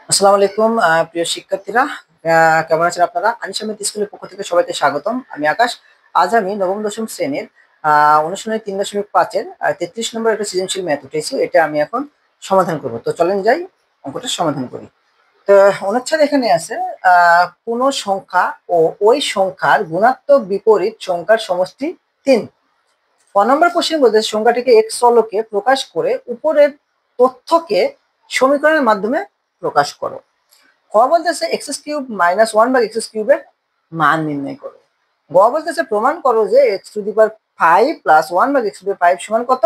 আসসালামু আলাইকুম প্রিয় শিক্ষার্থীরা, কেমন আছেন আপনারা? আনিশামিত স্কুলের পক্ষ থেকে সবাইকে স্বাগতম। আমি আকাশ। আজ আমি নবম দশম শ্রেণীর অনুশীলনী 3.5-এর 33 নম্বর একটা সৃজনশীল ম্যাথ উঠেছি। এটা আমি এখন সমাধান করব। তো চলেন যাই অঙ্কটা সমাধান করি। তো অনুচ্ছেদ এখানে আছে, কোন সংখ্যা ও ওই সংখ্যার গুণাত্মক বিপরীত সংখ্যার সমষ্টি 3। ক নম্বর কোশ্চেন বলতে সংখ্যাটিকে এক্স চলকে প্রকাশ করে উপরের তথ্যকে সমীকরণের মাধ্যমে প্রকাশ করো। ক বলতেছে x cube minus one by x কিউবের মান নির্ণয় করো। গ বলতেছে প্রমাণ করো যে x to the power 5 plus 1 by x to the power 5 সমান কত?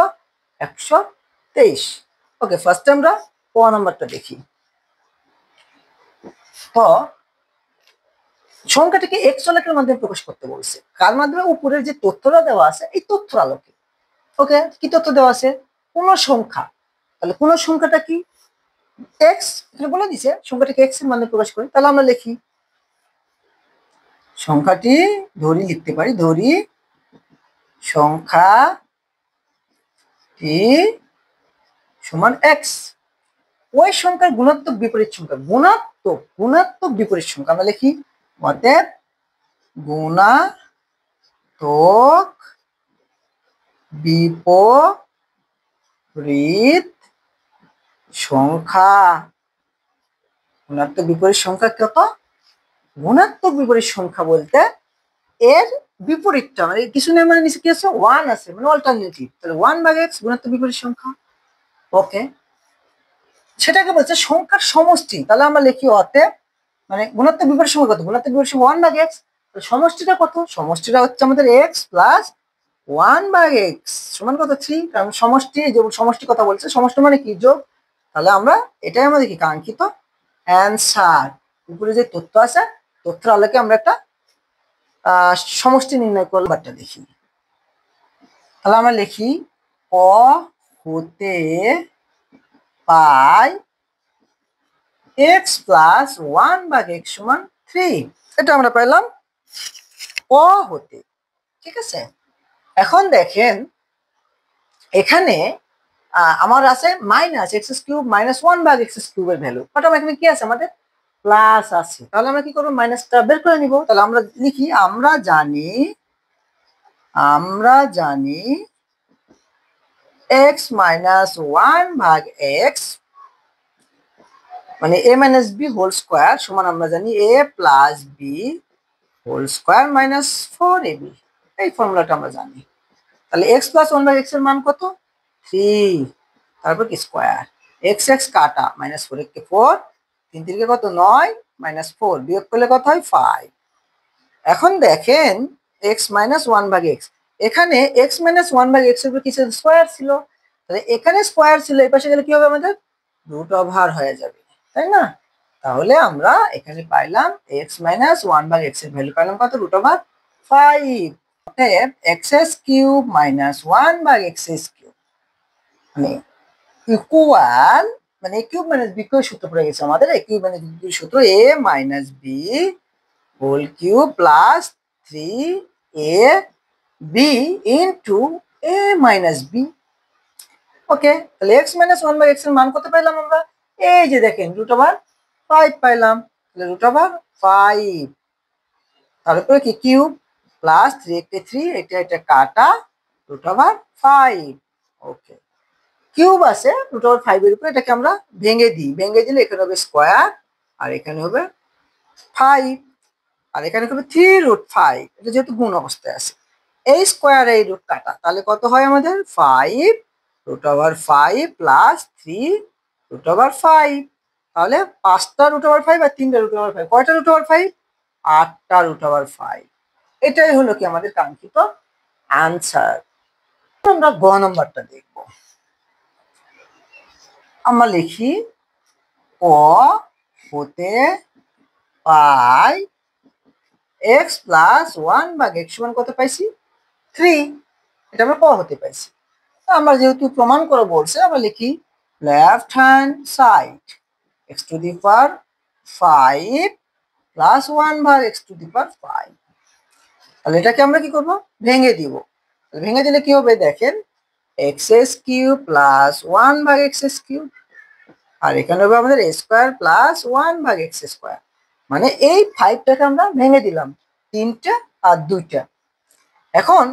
123। ওকে, ফার্স্ট আমরা ক নাম্বারটা দেখি। তো সংখ্যাটিকে এক্স চলকের মাধ্যমে প্রকাশ করতে বলছে, কার মাধ্যমে? উপরের যে তথ্যটা দেওয়া আছে এই তথ্যের আলোকে। ওকে, কি তথ্য দেওয়া আছে? কোন সংখ্যা। তাহলে কোন সংখ্যাটা কি? এক্স। এখানে বলে দিছে সংখ্যাটিকে এক্স এর মাধ্যমে প্রকাশ করি। তাহলে আমরা লিখি সংখ্যাটি, ধরি লিখতে পারি, ধরি সংখ্যাটি সমান এক্স। ওই সংখ্যার গুণাত্মক বিপরীত সংখ্যা, গুণাত্মক বিপরীত সংখ্যা আমরা লিখি অতএব গুণাত্মক বিপরীত সংখ্যা। গুণাত্মক বিপরীত সংখ্যা কত? গুণাত্মক বিপরীত সংখ্যা বলতে এর বিপরীতটা মানে কিছু নেই, মানে নিচে কি আছে? 1 আছে, মানে অল্টারনেটিভ। তাহলে 1 ভাগ x গুণাত্মক বিপরীত সংখ্যা। ওকে, সেটাকে বলছে সংখ্যার সমষ্টি। তাহলে আমরা লিখি অতএব, মানে গুণাত্মক বিপরীত সংখ্যা কত? গুণাত্মক বিপরীত সংখ্যা 1 ভাগ x। সমষ্টিটা কত? সমষ্টিটা হচ্ছে আমাদের x প্লাস 1 ভাগ x সমান কত? 3। কারণ সমষ্টি, যে সমষ্টি কথা বলছে, সমষ্টি মানে কি? যোগ। তাহলে আমরা এটাই আমাদের কি কাঙ্ক্ষিত অ্যান্সার। উপরে যে তথ্য আছে তথ্যের আলোকে আমরা একটা সমষ্টি নির্ণয় করলে বারটা দেখি। তাহলে আমরা লিখি ক হতে পাই এক্স প্লাস 1 ভাগ x সমান 3। এটা আমরা পাইলাম ক হতে। ঠিক আছে, এখন দেখেন এখানে আমার আছে মাইনাস এক্স কিউব মাইনাস 1 ভাগ এক্স কিউবের ভ্যালু, বাট আমার এখানে কি আছে? আমাদের প্লাস আছে। তাহলে আমরা কি করবো? মাইনাসটা বের করে নিব। তাহলে আমরা লিখি আমরা জানি x মাইনাস 1 ভাগ x মানে a minus b whole square সমান আমরা জানি a plus b whole square minus 4ab। এই ফর্মুলাটা আমরা জানি। তাহলে x প্লাস 1 ভাগ x এর মান কত? 3। তারপর কি স্কোয়ার, x x কাটা, মাইনাস 4 কে 4, 3 3 কত? 9, মাইনাস 4 বিয়োগ করলে কত হয়? 5। এখন দেখেন x মাইনাস 1 ভাগ x, এখানে x মাইনাস 1 ভাগ x এর উপর কিছু স্কোয়ার ছিল, তাহলে এখানে স্কোয়ার ছিল, এই পাশে গেলে কি হবে? আমাদের রুট ওভার হয়ে যাবে, তাই না? তাহলে আমরা এখানে পাইলাম x মাইনাস 1 ভাগ x এর ভ্যালু পাইলাম কত? Root over 5। অতএব x কিউব মাইনাস 1 ভাগ x কিউব মানে ইকুয়াল, মানে a cube minus b cube সূত্র পড়ে গেছে আমাদের। a cube minus b cube সূত্র a minus b whole cube plus 3ab into a minus b। Okay, তাহলে x মাইনাস 1 বাই x এর মান কত পাইলাম আমরা? এই যে দেখেন রুট ওভার 5 পাইলাম। তাহলে রুট ওভার 5, তারপরে কি কিউব প্লাস 3 কে 3, এটা কাটা, রুট ওভার 5। ওকে, কিউব আছে রুট ওভার 5 এর উপরে, এটাকে আমরা ভেঙে দিই। ভেঙে দিলে এখানে হবে স্কোয়ার, আর এখানে হবে 5, আর এখানে হবে 3 রুট 5। এটা যেহেতু গুণ অবস্থায় আছে, এই স্কোয়ার এই রুট কাটা, তাহলে কত হয় আমাদের? 5 root over 5 plus 3 root over 5। তাহলে 5টা রুট ওভার 5 আর 3টা রুট ওভার 5, কয়টা রুট ওভার 5? 8টা রুট ওভার 5। এটাই হলো কি আমাদের কাঙ্ক্ষিত আনসার। আমরা গ নাম্বারটা দেখব। আমরা লিখি ক হতে পাই এক্স প্লাস 1 ভাগ x সমান কত পাইছি? 3। এটা আমরা ক হতে পাইছি। আমরা যেহেতু প্রমাণ করে বলছে, আমরা লিখি left hand side x to the power 5 plus 1 ভাগ এক্স টু দি পাওয়ার 5। তাহলে এটাকে আমরা কি করব? ভেঙে দিব। ভেঙে দিলে কি হবে? দেখেন এক্স কিউব প্লাস 1 ভাগ এক্স কিউব আর এখানে হবে আমাদের এ স্কোয়ার প্লাস 1/x²। মানে এই 5টাকে আমরা ভেঙে দিলাম 3টা আর 2টা। এখন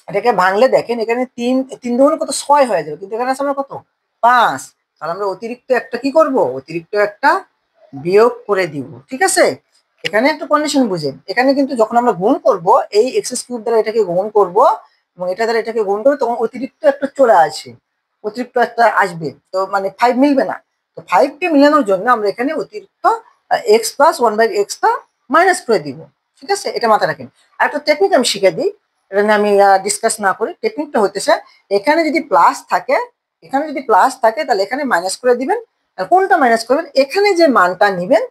এটাকে ভাঙলে দেখেন এখানে 3 দুগুণ কত 6 হয়ে যাবে, কিন্তু এখানে আছে আমরা কত 5। তাহলে আমরা অতিরিক্ত একটা কি করব, অতিরিক্ত একটা বিয়োগ করে দিব। ঠিক আছে, এখানে একটা কন্ডিশন বুঝেন, এখানে কিন্তু যখন আমরা গুণ করব এই x³ দ্বারা এটাকে গুণ করব এবং এটা দ্বারা এটাকে গুণ করব, তখন অতিরিক্ত একটা চলে আসে, অতিরিক্ত একটা আসবে, তো মানে 5 মিলবে না। তো 5 কে মিলানোর জন্য আমরা এখানে অতিরিক্ত x প্লাস 1/x টা মাইনাস করে দিব। ঠিক আছে, এটা মাথায় রাখেন। আর একটা টেকনিক আমি শিখে দিই, এটা নিয়ে আমি ডিসকাস না করি। টেকনিকটা হতেছে, এখানে যদি প্লাস থাকে, এখানে যদি প্লাস থাকে তাহলে এখানে মাইনাস করে দিবেন। আর কোনটা মাইনাস করবেন, এখানে যে মানটা নিবেন,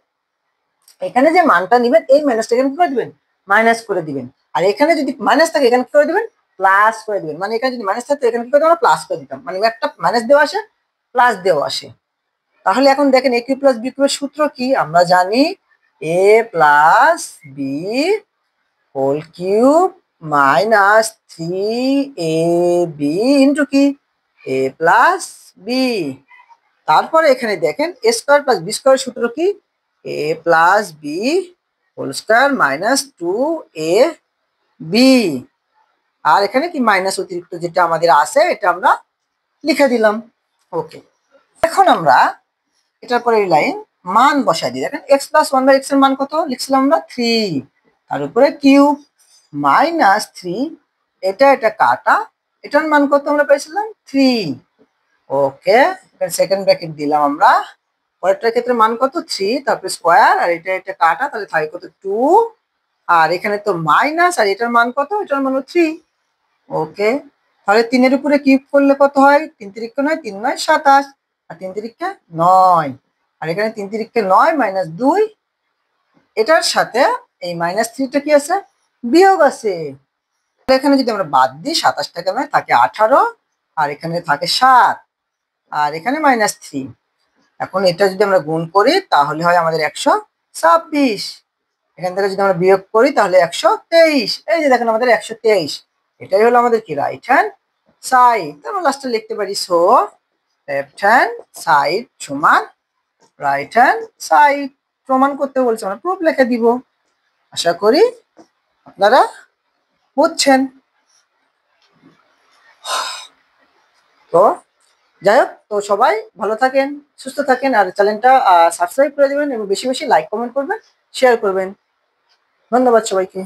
এখানে যে মানটা নিবেন এই মাইনাসটা এখানে কি করে দিবেন, মাইনাস করে দিবেন। আর এখানে যদি মাইনাস থাকে এখানে কি করে দিবেন, প্লাস করে দিবেন। মানে এখানে যদি মাইনাস থাকতো এখানে কি করে আমরা প্লাস করে দিতাম, মানে একটা মাইনাস দেওয়া আসে প্লাস দেওয়া আসে। তাহলে এখন দেখেন এ কিউব প্লাস বি কিউবের সূত্র কি, আমরা জানি a plus b whole cube minus 3ab into কি এ প্লাস বি। তারপরে এখানে দেখেন a square plus b square সূত্র কি, a plus b whole square minus 2ab। আর এখানে কি মাইনাস অতিরিক্ত যেটা আমাদের আছে এটা আমরা লিখে দিলাম। ওকে, এখন আমরা এটার পরে এই লাইন মান বসাই দিই। দেখেন এক্স প্লাস 1/x এর মান কত লিখছিলাম আমরা 3, তার উপরে কিউব মাইনাস 3, এটা কাটা, এটার মান কত আমরা পাইছিলাম 3। ওকে, সেকেন্ড ব্র্যাকেট দিলাম আমরা, পরেরটার ক্ষেত্রে মান কত 3, তারপরে স্কোয়ার, আর এটা কাটা, তাহলে থাকে কত 2, আর এখানে তো মাইনাস, আর এটার মান কত, এটার মান 3। ওকে, তাহলে 3-এর উপরে কিউব করলে কত হয়, 3 তিরিক্ষ 9, 3 9 27, আর 3 তিরিক্ষ 9, আর এখানে 3 তিরিক্ষ 9 মাইনাস 2, এটার সাথে এই মাইনাস 3টা কি আছে, বিয়োগ আছে। এখানে যদি আমরা বাদ দিই 27 টাকা নয় থাকে 18, আর এখানে থাকে 7, আর এখানে মাইনাস 3। এখন এটা যদি আমরা গুণ করি তাহলে হয় আমাদের 126, এখান থেকে যদি আমরা বিয়োগ করি তাহলে 123। এই যে দেখেন আমাদের 123, এটাই হলো আমাদের কি রাইট হ্যান্ড সাইড। আমরা লাস্টে লিখতে পারি সো লেফট হ্যান্ড সাইড সমান রাইট হ্যান্ড সাইড। প্রমাণ করতে বলছে, আমরা প্রুফ লিখে দিব। আশা করি আপনারা বুঝছেন। তো যাই হোক, তো সবাই ভালো থাকেন, সুস্থ থাকেন, আর চ্যানেলটা সাবস্ক্রাইব করে দেবেন এবং বেশি বেশি লাইক কমেন্ট করবেন, শেয়ার করবেন। ধন্যবাদ সবাইকে।